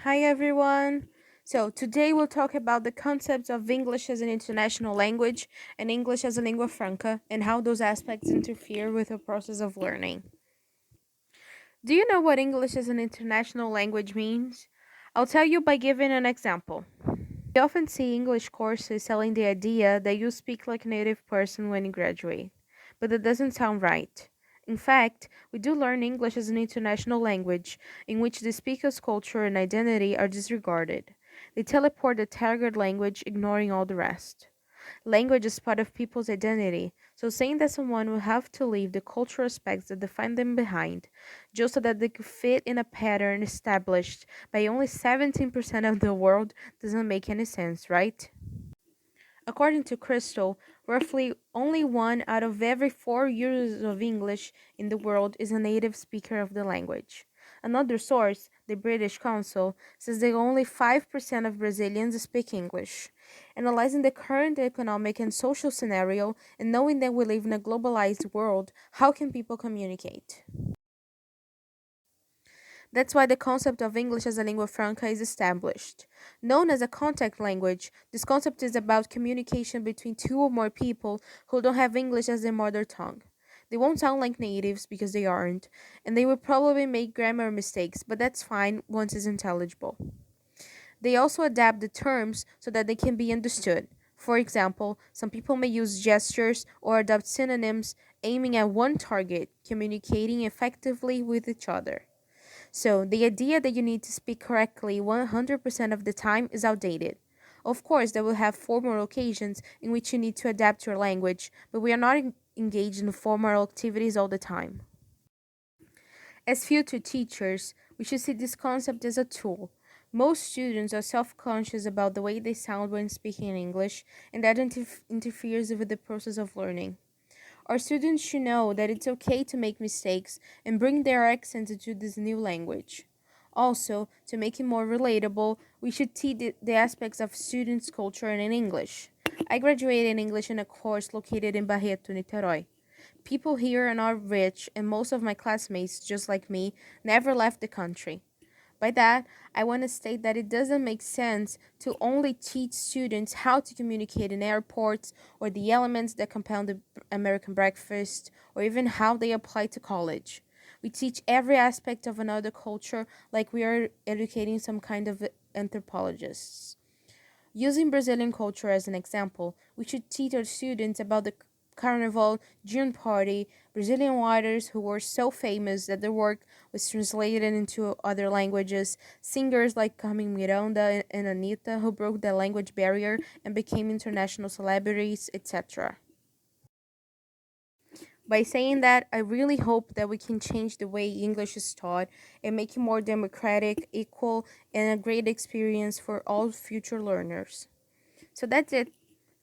Hi everyone. So today we'll talk about the concepts of English as an international language and English as a lingua franca and how those aspects interfere with the process of learning. Do you know what English as an international language means? I'll tell you by giving an example. We often see English courses selling the idea that you speak like a native person when you graduate, but that doesn't sound right. In fact, we do learn English as an international language in which the speaker's culture and identity are disregarded. They teleport the target language, ignoring all the rest. Language is part of people's identity, so saying that someone will have to leave the cultural aspects that define them behind, just so that they could fit in a pattern established by only 17% of the world, doesn't make any sense, right? According to Crystal, roughly only one out of every four users of English in the world is a native speaker of the language. Another source, the British Council, says that only 5% of Brazilians speak English. Analyzing the current economic and social scenario and knowing that we live in a globalized world, how can people communicate? That's why the concept of English as a lingua franca is established. Known as a contact language, this concept is about communication between two or more people who don't have English as their mother tongue. They won't sound like natives because they aren't, and they will probably make grammar mistakes, but that's fine once it's intelligible. They also adapt the terms so that they can be understood. For example, some people may use gestures or adopt synonyms aiming at one target, communicating effectively with each other. So, the idea that you need to speak correctly 100% of the time is outdated. Of course, there will have formal occasions in which you need to adapt your language, but we are not engaged in formal activities all the time. As future teachers, we should see this concept as a tool. Most students are self conscious about the way they sound when speaking in English, and that interferes with the process of learning. Our students should know that it's okay to make mistakes and bring their accents into this new language. Also, to make it more relatable, we should teach the aspects of students' culture in English. I graduated in English in a course located in Barreto, Niterói. People here are not rich, and most of my classmates, just like me, never left the country. By that, I want to state that it doesn't make sense to only teach students how to communicate in airports or the elements that compound the American breakfast or even how they apply to college. We teach every aspect of another culture like we are educating some kind of anthropologists. Using Brazilian culture as an example, we should teach our students about the Carnival, June Party, Brazilian writers who were so famous that their work was translated into other languages, singers like Carmen Miranda and Anitta who broke the language barrier and became international celebrities, etc. By saying that, I really hope that we can change the way English is taught and make it more democratic, equal, and a great experience for all future learners. So that's it.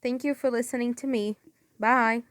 Thank you for listening to me. Bye.